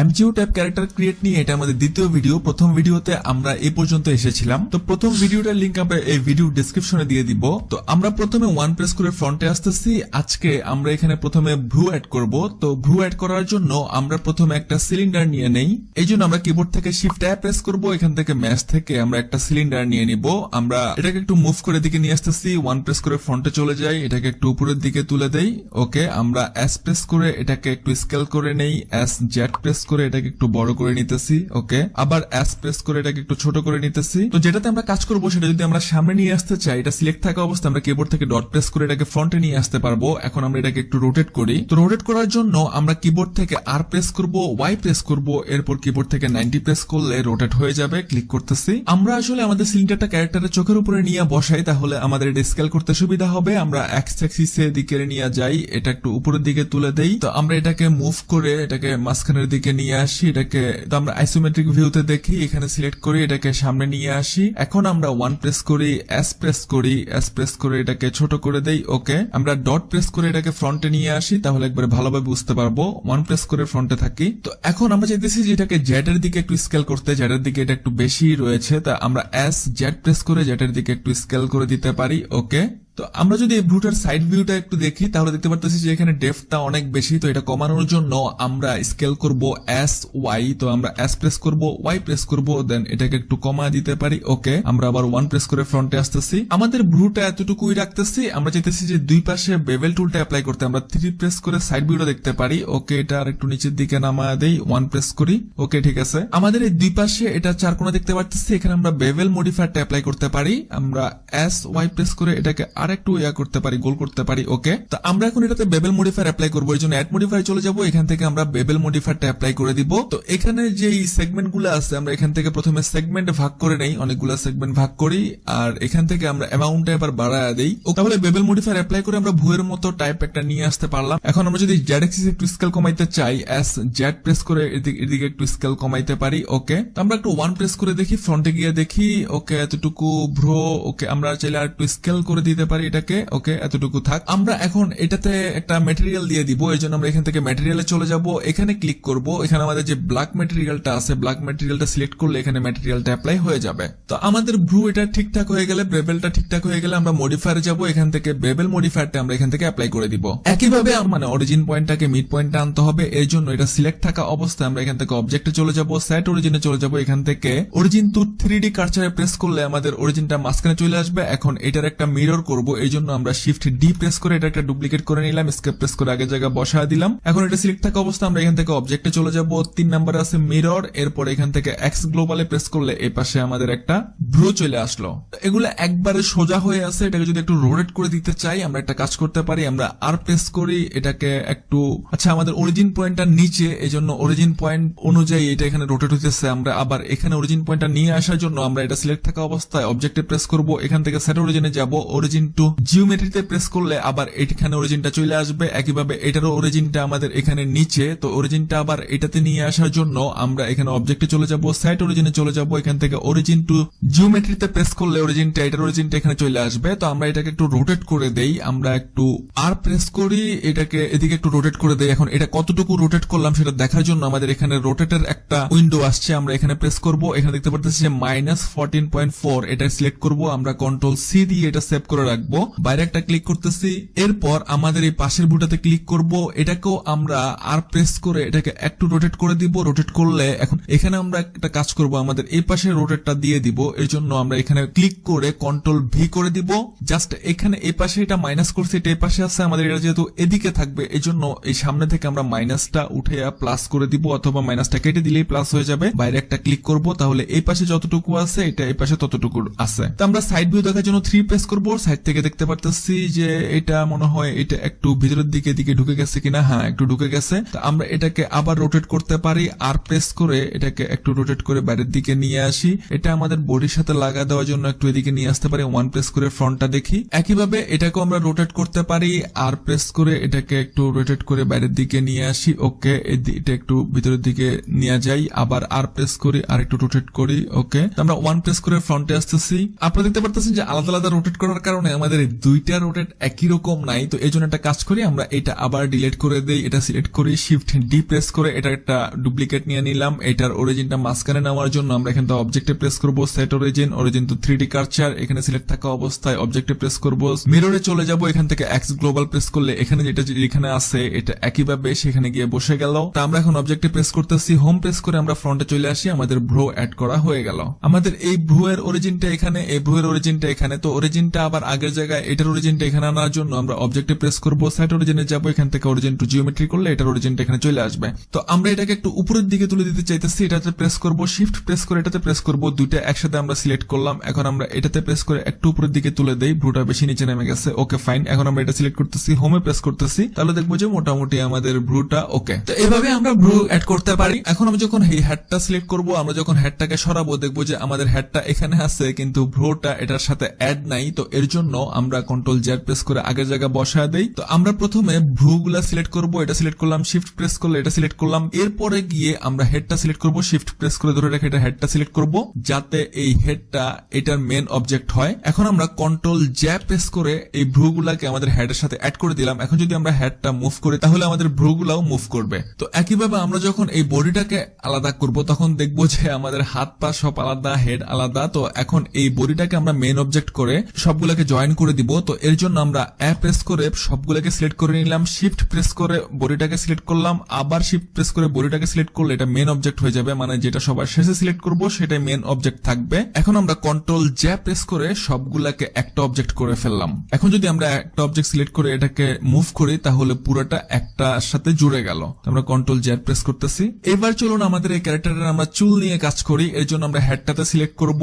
এমজিও tab character create নিয়ে এটা আমাদের দ্বিতীয় ভিডিও। প্রথম ভিডিওতে আমরা এই পর্যন্ত এসেছিলাম। তো প্রথম ভিডিওটার লিংক আমরা এই ভিডিও ডেসক্রিপশনে দিয়ে দিব। তো আমরা প্রথমে ওয়ান প্রেস করে ফ্রন্টে আসতেছি। আজকে আমরা এখানে প্রথমে ভ্রু অ্যাড করব। তো ভ্রু অ্যাড করার জন্য আমরা প্রথমে একটা সিলিন্ডার নিয়ে নেই। এই জন্য আমরা কিবোর্ড থেকে শিফট ট্যাব প্রেস করব। এখান থেকে ম্যাশ থেকে আমরা একটা সিলিন্ডার নিয়ে নিব। আমরা এটাকে একটু মুভ করে দিকে নিয়ে আসতেছি। ওয়ান প্রেস করে ফ্রন্টে চলে যাই, এটাকে একটু উপরের দিকে তুলে দেই। ওকে, আমরা এস প্রেস করে এটাকে একটু স্কেল করে নেই। এস জেড প্রেস করে এটাকে একটু বড় করে নিতেছি। ওকে, আবার এস প্রেস করে এটাকে একটু ছোট করে নিতেছি। তো যেটাতে আমরা কাজ করবো সেটা যদি আমরা সামনে নিয়ে আসতে চাই, এটা সিলেক্ট থাকা অবস্থা আমরা কিবোর্ড থেকে ডট প্রেস করে এটাকে ফ্রন্টে নিয়ে আসতে পারবো। এখন আমরা এটাকে একটু রোটেট করি। তো রোটেট করার জন্য আমরা কিবোর্ড থেকে আর প্রেস করব, ওয়াই প্রেস করব, এরপর কিবোর্ড থেকে 90 প্রেস করলে রোটেট হয়ে যাবে। ক্লিক করতেছি। আমরা আসলে আমাদের সিলিন্ডারটা ক্যারেক্টারের চোখের উপরে নিয়ে বসাই, তাহলে আমাদের এটা স্কেল করতে সুবিধা হবে। আমরা এক্স অ্যাক্সিসের দিকে নিয়ে যাই, এটা একটু উপরের দিকে তুলে দেই। তো আমরা এটাকে মুভ করে এটাকে মাঝখানের দিকে নিয়ে আসি। এটাকে তো আমরা আইসোমেট্রিক ভিউতে দেখি, এখানে সিলেক্ট করি, এটাকে সামনে নিয়ে আসি। এখন আমরা ওয়ান প্রেস করি, এস প্রেস করি, এস প্রেস করে এটাকে ছোট করে দেই। ওকে, আমরা ডট প্রেস করে এটাকে ফ্রন্টে নিয়ে আসি, তাহলে একবারে ভালোভাবে বুঝতে পারবো। ওয়ান প্রেস করে ফ্রন্টে থাকি। তো এখন আমরা চাইতেছি যে এটাকে জেড এর দিকে একটু স্কেল করতে, জেড এর দিকে এটা একটু বেশি রয়েছে, তা আমরা এস জেড প্রেস করে জেড এর দিকে একটু স্কেল করে দিতে পারি। ওকে, তো আমরা যদি এই ভ্রুটার সাইড ভিউটা একটু দেখি, তাহলে দেখতে পারতেছি যে এখানে ডেপথটা অনেক বেশি। তো এটা কমানোর জন্য আমরা স্কেল করব এস ওয়াই। তো আমরা এস প্রেস করব, ওয়াই প্রেস করব, দেন এটাকে একটু কমা দিতে পারি। ওকে, আমরা আবার ওয়ান প্রেস করে ফ্রন্টে আসতেছি। আমাদের ভ্রুটা এতটুকুই রাখতেছি। আমরা চাইতেছি যে দুই পাশে বেভেল টুলটা অ্যাপ্লাই করতে। আমরা 3 প্রেস করে সাইড ভিউটা দেখতে পারি। ওকে, এটা আর একটু নিচের দিকে নামা দেই, ওয়ান প্রেস করি। ওকে, ঠিক আছে। আমাদের এই দুই পাশে এটা চার কোণা দেখতে পারতেছি। এখানে আমরা বেভেল মডিফায়ারটা অ্যাপ্লাই করতে পারি। আমরা এস ওয়াই প্রেস করে এটাকে আরেকটু করতে পারি, গোল করতে পারি। ওকে, তো আমরা এখন এটাতে বেবেল মডিফায়ার অ্যাপ্লাই করবো। এই জন্য অ্যাড মডিফায়ার চলে যাবো, এখান থেকে আমরা বেবেল মডিফায়ারটা অ্যাপ্লাই করে দিব। তো এখানে যে সেগমেন্ট গুলো আছে, আমরা এখান থেকে প্রথমে সেগমেন্ট ভাগ করে নেই, অনেকগুলো সেগমেন্ট ভাগ করি, আর এখান থেকে আমরা অ্যামাউন্টটা এবার বাড়ায় দেই। তাহলে বেবেল মডিফায়ার অ্যাপ্লাই করে আমরা ভুয়ের মতো টাইপ একটা নিয়ে আসতে পারলাম। এখন আমরা যদি জেড এক্সিস একটু স্কেল কমাইতে চাই, এস জেড প্রেস করে এদিকে একটু স্কেল কমাইতে পারি। ওকে, তো আমরা একটু ওয়ান প্রেস করে দেখি, ফ্রন্টে গিয়ে দেখি। ওকে, এতটুকু ভ্রো। ওকে, আমরা চাইলে আর একটু স্কেল করে দিতে পারি এটাকে। ওকে, এতটুকু থাক। আমরা এখন এটাতে একটা ম্যাটেরিয়াল দিয়ে দিব। এই জন্য আমরা এখান থেকে ম্যাটেরিয়ালে চলে যাব, এখানে ক্লিক করব। এখানে আমাদের যে ব্ল্যাক ম্যাটেরিয়ালটা আছে, ব্ল্যাক ম্যাটেরিয়ালটা সিলেক্ট করলে এখানে ম্যাটেরিয়ালটা অ্যাপ্লাই হয়ে যাবে। তো আমাদের ভ্রু এটা ঠিকঠাক হয়ে গেলে, বেবেলটা ঠিকঠাক হয়ে গেলে আমরা মডিফায়ারে যাব। এখান থেকে বেবেল মডিফায়ারটা আমরা এখান থেকে অ্যাপ্লাই করে দিব। একইভাবে মানে অরিজিন পয়েন্টটাকে মিড পয়েন্টে আনতে হবে। এর জন্য এটা সিলেক্ট থাকা অবস্থায় আমরা এখান থেকে অবজেক্টে চলে যাব, সেট অরিজিনে চলে যাব। এখান থেকে অরিজিন টু 3D কার্সারে প্রেস করলে আমাদের অরিজিনটা মাঝখানে চলে আসবে। এখন এটার একটা মিরর করব। এই জন্য আমরা শিফট ডি প্রেস করে এটা একটা ডুপ্লিকেট করে নিলাম, এসকেপ প্রেস করে আগের জায়গা বসায় দিলাম। এখন এটা সিলেক্ট থাকা অবস্থা আমরা এখান থেকে অবজেক্টে চলে যাব। 3 নাম্বার আছে মিরর, এরপর এখান থেকে এক্স গ্লোবালে প্রেস করলে এই পাশে আমাদের একটা ভ্রু চলে আসলো। এগুলো একবারে সোজা হয়ে আছে। এটাকে যদি একটু রোটেট করে দিতে চাই, আমরা একটা কাজ করতে পারি, আমরা আর প্রেস করি, এটাকে একটু আচ্ছা আমাদের অরিজিন পয়েন্টটা নিচে, এই জন্য অরিজিন পয়েন্ট অনুযায়ী এটা এখানে রোটেট হইতেছে। আমরা আবার এখানে অরিজিন পয়েন্টটা নিয়ে আসার জন্য আমরা এটা সিলেক্ট থাকা অবস্থায় অবজেক্টে প্রেস করব, এখান থেকে সেট অরিজিনে যাব, অরিজিন টু জিওমেট্রিতে প্রেস করলে আবার এখানে অরিজিনটা চলে আসবে। একইভাবে এটারও অরিজিনটা আমাদের এখানে নিচে। তো অরিজিনটা আবার এটাতে নিয়ে আসার জন্য আমরা এখানে অবজেক্টে চলে যাব, সেট অরিজিনে চলে যাব, এখান থেকে অরিজিন টু জিওমেট্রিতে প্রেস করলে অরিজিনটা এটার অরিজিনটা এখানে চলে আসবে। তো আমরা এটাকে একটু রোটেট করে দেই, আমরা একটু আর প্রেস করি, এটাকে এদিকে একটু রোটেট করে দেই। এখন এটা কতটুকু রোটেট করলাম সেটা দেখার জন্য আমাদের এখানে রোটেটের একটা উইন্ডো আসছে, আমরা এখানে প্রেস করব। এখানে দেখতে পারতেছি যে -14.4, এটা সিলেক্ট করব, আমরা কন্ট্রোল সি দিয়ে এটা সেভ করে রাখবো। বাইরে একটা ক্লিক করতেছি, এরপর আমাদের এই পাশের ভ্রুটাতে ক্লিক করব, এটাকেও আমরা আর প্রেস করে এটাকে একটু রোটেট করে দিব। রোটেট করলে এখন এখানে আমরা একটা কাজ করব, আমাদের এই পাশে রোটেটটা দিয়ে দিব। এর জন্য আমরা এখানে ক্লিক করে কন্ট্রোল ভি করে দিব। জাস্ট এখানে এই পাশে এটা মাইনাস করছি, এটা এই পাশে আছে, আমাদের এটা যেহেতু এদিকে থাকবে এই জন্য এই সামনে থেকে আমরা মাইনাসটা উঠে প্লাস করে দিব, অথবা মাইনাসটা কেটে দিলেই প্লাস হয়ে যাবে। বাইরে একটা ক্লিক করব, তাহলে এই পাশে যতটুকু আছে এটা এই পাশে ততটুকু আছে। তো আমরা সাইড ভিউ দেখার জন্য 3 প্রেস করব। সাইড থেকে দেখতে পারতেছি যে এটা মনে হয় এটা একটু ভিতরের দিকে ঢুকে গেছে কিনা, হ্যাঁ একটু ঢুকে গেছে। তো আমরা এটাকে আবার রোটেট করতে পারি, আর প্রেস করে এটাকে একটু রোটেট করে বাইরের দিকে নিয়ে আসি। এটা আমাদের বডির সাথে লাগা দেওয়ার জন্য একটু এদিকে নিয়ে আসতে পারি, ওয়ান প্রেস করে ফ্রন্টটা দেখি। একইভাবে এটাকেও আমরা রোটেট করতে পারি, আর প্রেস করে এটাকে একটু রোটেট করে বাইরের দিকে নিয়ে আসি। ওকে, এটা একটু ভিতরের দিকে নিয়ে যাই, আবার আর প্রেস করি, আর একটু রোটেট করি। ওকে, আমরা ওয়ান প্রেস করে ফ্রন্টে আসতেছি। আপনারা দেখতে পারতেছেন যে আলাদা আলাদা রোটেট করার কারণে আমাদের এই দুইটা রোটেট একই রকম নাই, তো এই জন্য একটা কাজ করি, আমরা এটা আবার ডিলিট করে দেই, এটা সিলেক্ট করি, শিফট ডি প্রেস করে এটা একটা ডুপ্লিকেট নিয়ে নিলাম। এটার অরিজিনটা মাঝখানে নেওয়ার জন্য আমরা এখানে অবজেক্টে প্রেস করব, set origin to 3D cursor, এখানে সিলেক্ট থাকা অবস্থায় অবজেক্টে প্রেস করব, মিররে চলে যাব, এখান থেকে এক্স গ্লোবাল প্রেস করলে এখানে যেটা এখানে আছে এটা একইভাবে সেখানে গিয়ে বসে গেল। তা আমরা এখন অবজেক্টে প্রেস করতেছি, হোম প্রেস করে আমরা ফ্রন্টে চলে আসি, আমাদের ভ্রু অ্যাড করা হয়ে গেল। আমাদের এই ভ্রু এর অরিজিনটা এখানে, এই ভ্রু এর অরিজিনটা এখানে, তো অরিজিনটা আবার আগের জায়গায়, এটার অরিজিনটা এখানে আনার জন্য আমরা অবজেক্টে প্রেস করব, সেট অরিজিনে যাব, এখান থেকে অরিজিন টু জিওমেট্রি করলে এটার অরিজিনটা এখানে চলে আসবে। তো আমরা এটাকে একটু উপরের দিকে তুলে দিতে চাইতেছি, এটাতে প্রেস করব, শিফট প্রেস করে এটাতে প্রেস করব, দুইটা একসাথে আমরা সিলেক্ট করলাম। এখন আমরা এটাতে প্রেস করে একটু উপরের দিকে তুলে দেই, ভ্রুটা বেশি নিচে নেমে গেছে, ওকে ফাইন। এখন আমরা এটা সিলেক্ট করতেছি, হোমে প্রেস করতেছি, তাহলে দেখবো যে মোটামুটি আমাদের ভ্রুটা ওকে। তো এভাবে আমরা ভ্রু অ্যাড করতে পারি। এখন আমি যখন এই হেডটা সিলেক্ট করব, আমরা যখন হেডটাকে সরাবো দেখবো যে আমাদের হেডটা এখানে আছে কিন্তু ভ্রুটা এটার সাথে অ্যাড নাই। তো এর জন্য আমরা কন্ট্রোল জেড প্রেস করে আগের জায়গা বসায় দেই। তো আমরা প্রথমে ভ্রুগুলা সিলেক্ট করব, এটা সিলেক্ট করলাম, শিফট প্রেস করলে এটা সিলেক্ট করলাম, এরপরে গিয়ে আমরা হেডটা সিলেক্ট করব, শিফট প্রেস করে ধরে রেখে এটা হেডটা সিলেক্ট করব, যাতে এই হেডটা এটার মেন অবজেক্ট হয়। এখন আমরা কন্ট্রোল জে প্রেস করে এই ভ্রুগুলাকে আমাদের হেডের সাথে অ্যাড করে দিলাম। এখন যদি আমরা হেডটা মুভ করি তাহলে আমাদের ভ্রুগুলাও মুভ করবে। তো একইভাবে আমরা যখন এই বডিটাকে আলাদা করব তখন দেখবো যে আমাদের হাত পা সব আলাদা, হেড আলাদা। তো এখন এই বডিটাকে আমরা মেন অবজেক্ট করে সবগুলোকে জয়েন করে দিব। তো এর জন্য আমরা প্রেস করে সবগুলোকে সিলেক্ট করে নিলাম, শিফট প্রেস করে বডিটাকে সিলেক্ট করলাম, আবার শিফট প্রেস করে বডিটাকে সিলেক্ট করলে এটা মেন অবজেক্ট হয়ে যাবে, মানে যেটা সবার শেষে সিলেক্ট করব সেটাই মেন অবজেক্ট থাকবে। এখন আমরা কন্ট্রোল জে প্রেস করে সবগুলাকে একটা অবজেক্ট করে ফেললাম। এখন যদি আমরা একটা অবজেক্ট সিলেক্ট করে এটাকে মুভ করি তাহলে পুরোটা একটার সাথে জুড়ে গেল। আমরা কন্ট্রোল জেড প্রেস করতেছি। এবার চলুন আমাদের এই ক্যারেক্টারের আমরা চুল নিয়ে কাজ করি। এর জন্য আমরা হেডটাতে সিলেক্ট করব,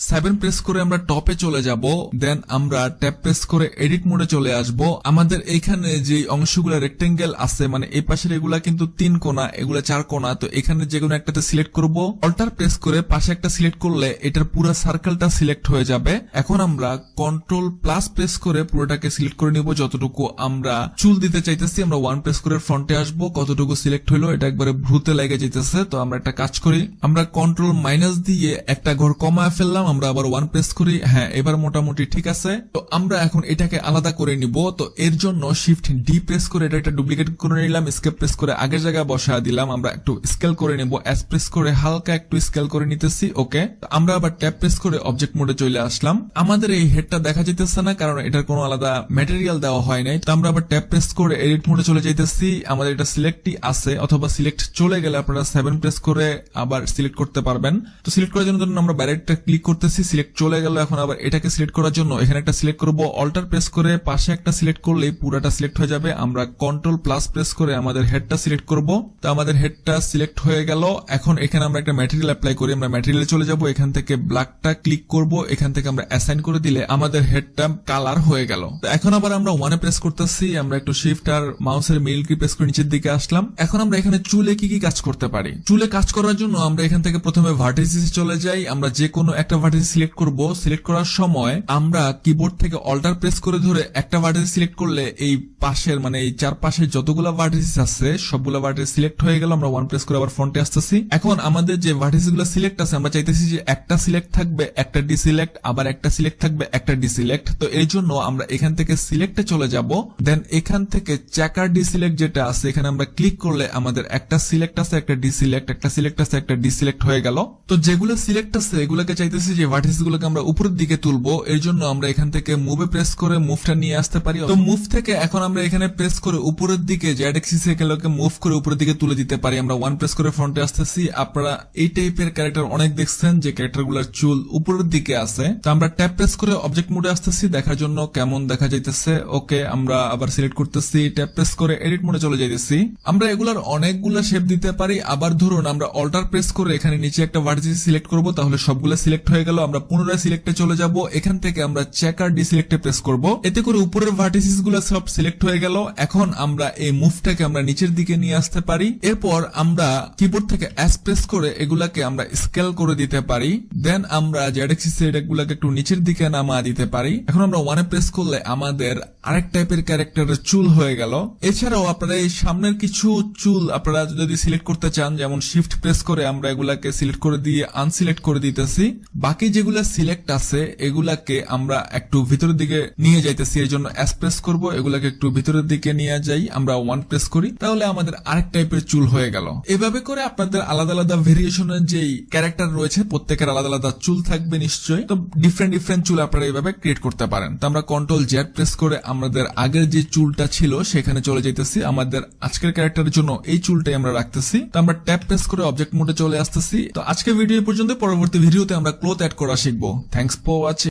7 প্রেস করে আমরা টপে চলে যাব, দেন আমরা ট্যাব প্রেস করে এডিট মোডে চলে আসব। আমাদের এখানে যে অংশগুলো রেক্টেঙ্গেল আছে, মানে এই পাশের এগুলা কিন্তু 3 কোণা, এগুলা 4 কোণা, তো এখানে যে কোনো একটাতে সিলেক্ট করব, অল্টার প্রেস করে পাশে একটা সিলেক্ট করলে এটার পুরো সার্কেলটা সিলেক্ট হয়ে যাবে। এখন আমরা কন্ট্রোল প্লাস প্রেস করে পুরোটাকে সিলেক্ট করে নিব, যতটুকু আমরা চুল দিতে চাইতেছি। আমরা 1 প্রেস করে ফ্রন্টে আসবো, কতটুকু সিলেক্ট হলো এটা একবারে ভ্রুতে লেগে যেতেছে। তো আমরা একটা কাজ করি, আমরা কন্ট্রোল মাইনাস দিয়ে একটা ঘর কমায় ফেললাম, আমরা আবার 1 প্রেস করি, হ্যাঁ এবার মোটামুটি ঠিক আছে। তো আমরা এখন এটাকে আলাদা করে নিব। তো এর জন্য শিফট ডি প্রেস করে এটা একটা ডুপ্লিকেট করে নিলাম, স্কেপ প্রেস করে আগের জায়গায় বসা দিলাম, আমরা একটু স্কেল করে নিব, এস প্রেস করে হালকা একটু স্কেল করে নিতেছি, ওকে। আমরা আবার ট্যাব প্রেস করে অবজেক্ট মোডে চলে আসলাম। আমাদের এই হেডটা দেখা যেতেছে না কারণ এটার কোনো আলাদা ম্যাটেরিয়াল দেওয়া হয় নাই। তো আমরা আবার ট্যাব প্রেস করে এডিট মোডে চলে যাইতেছি, আমাদের এটা সিলেক্টই আছে, অথবা সিলেক্ট চলে গেলে আপনারা 7 প্রেস করে আবার সিলেক্ট করতে পারবেন। তো সিলেক্ট করার জন্য ধরুন আমরা বাইরেটা ক্লিক করতেছি, সিলেক্ট চলে গেল। এখন আবার এটাকে সিলেক্ট করার জন্য এখানে একটা সিলেক্ট করব, অল্টার প্রেস করে পাশে একটা সিলেক্ট করলে পুরাটা সিলেক্ট হয়ে যাবে। আমরা কন্ট্রোল প্লাস প্রেস করে আমাদের হেডটা সিলেক্ট করব। তো আমাদের হেডটা সিলেক্ট হয়ে গেল। এখন এখানে আমরা একটা ম্যাটেরিয়াল অ্যাপ্লাই করি, আমরা ম্যাটেরিয়ালে চলে যাব, এখান থেকে ব্ল্যাকটা ক্লিক করব, এখান থেকে আমরা অ্যাসাইন করে দিলে আমাদের হেডটা কালার হয়ে গেল। তো এখন আবার আমরা 1 প্রেস করতেছি, আমরা একটু শিফট আর মাউসের মিডল কি প্রেস করে নিচের দিকে আসলাম। এখন আমরা এখানে চুলে কি কি কাজ করতে পারি। চুলে কাজ করার জন্য আমরা এখান থেকে প্রথমে ভার্টিসিস চলে যাই, আমরা যে কোনো একটা ভার্টিসিস সিলেক্ট করব। সিলেক্ট করার সময় আমরা কিবোর্ড থেকে অল্টার প্রেস করে ধরে একটা ভার্টিসিস সিলেক্ট করলে এই পাশের মানে এই চারপাশে যতগুলা ভার্টিসিস আছে সবগুলা ভার্টিসিস সিলেক্ট হয়ে গেল। আমরা 1 প্রেস করে আবার ফ্রন্টে আসতেছি। এখন আমাদের যে ভার্টিসিস গুলো সিলেক্ট আছে আমরা চাইতেছি যে একটা সিলেক্ট থাকবে, একটা ডিসিলেক্ট, আবার একটা সিলেক্ট থাকবে, একটা ডিসিলেক্ট। তো এই জন্য আমরা এখান থেকে সিলেক্টে চলে যাব, দেন এখান থেকে চেকার ডিসিলেক্ট যেটা আছে এখানে আমরা ক্লিক করলে আমাদের একটা সিলেক্ট আছে, একটা ডিসিলেক্ট, একটা সিলেক্ট আছে, একটা ডিসিলেক্ট হয়ে গেল। তো যেগুলো সিলেক্ট আছে এগুলোকে চাইতেছি যে ভার্টিসিস গুলোকে আমরা উপরের দিকে তুলবো। এর জন্য আমরা এখান থেকে মুভে প্রেস করে মুভটা নিয়ে আসতে পারি। তো মুভ থেকে এখন আমরা এখানে প্রেস করে উপরের দিকে জেড অ্যাক্সিস এগুলোকে মুভ করে উপরের দিকে তুলে দিতে পারি। আমরা 1 প্রেস করে ফ্রন্টে আসতেছি। আপনারা এই টাইপের ক্যারেক্টার অনেক দেখছেন যে ক্যারেক্টার গুলার চুল উপরের দিকে আছে। তো আমরা ট্যাব প্রেস করে অবজেক্ট মোডে আসতেছি দেখার জন্য কেমন দেখা যাইতেছে, ওকে। আমরা আবার সিলেক্ট করতেছি, ট্যাব প্রেস করে এডিট মোডে চলে যাইতেছি। আমরা এগুলার অনেকগুলা শেপ দিতে পারি। আবার ধরুন আমরা অল্টার প্রেস করে এখানে নিচে একটা ভার্টিসিস সিলেক্ট করব, তাহলে সবগুলো সিলেক্ট হয়ে গেল। আমরা পুনরায় সিলেক্টে চলে যাব, এখান থেকে আমরা চেকার ডিসিলেক্টে প্রেস করব, এতে করে উপরের ভার্টিসিস গুলো সব সিলেক্ট হয়ে গেল। এখন আমরা এই মুভটাকে আমরা নিচের দিকে নিয়ে আসতে পারি। এরপর আমরা কিবোর্ড থেকে এস প্রেস করে এগুলাকে আমরা স্কেল করে দিতে পারি। দেন আমরা জেড অ্যাক্সিস এগুলাকে একটু নিচের দিকে নামা দিতে পারি। এখন আমরা 1 প্রেস করলে আমাদের আরেক টাইপের ক্যারেক্টারের চুল হয়ে গেল। এছাড়াও আপনারা এই সামনের কিছু চুল আপনারা যদি সিলেক্ট করতে চান, যেমন শিফট প্রেস করে আমরা এগুলাকে সিলেক্ট করে দিয়ে আনসিলেক্ট করে দিতেছি। বাকি যেগুলা সিলেক্ট আছে এগুলাকে আমরা একটু ভিতরের দিকে নিয়ে যাইতেছি, এই জন্য এস প্রেস করবো, এগুলাকে একটু ভিতরের দিকে নিয়ে যাই, আমরা 1 প্রেস করি, তাহলে আমাদের আরেক টাইপের চুল হয়ে গেল। এভাবে করে আপনাদের আলাদা আলাদা ভেরিয়েশনের যেই ক্যারেক্টার রয়েছে প্রত্যেকের আলাদা আলাদা চুল থাকবে নিশ্চয়ই, তো ডিফারেন্ট ডিফারেন্ট চুল আপনারা এইভাবে ক্রিয়েট করতে পারেন। তো আমরা কন্ট্রোল জেড প্রেস করে আমাদের আগের যে চুলটা ছিল সেখানে চলে যাইতেছি, আমাদের আজকের ক্যারেক্টারের জন্য এই চুলটাই আমরা রাখতেছি। তো আমরা ট্যাপ প্রেস করে অবজেক্ট মোডে চলে আসতেছি। তো আজকের ভিডিও পর্যন্ত, পরবর্তী ভিডিওতে আমরা ক্লোথ অ্যাড করা শিখবো। Thanks for watching.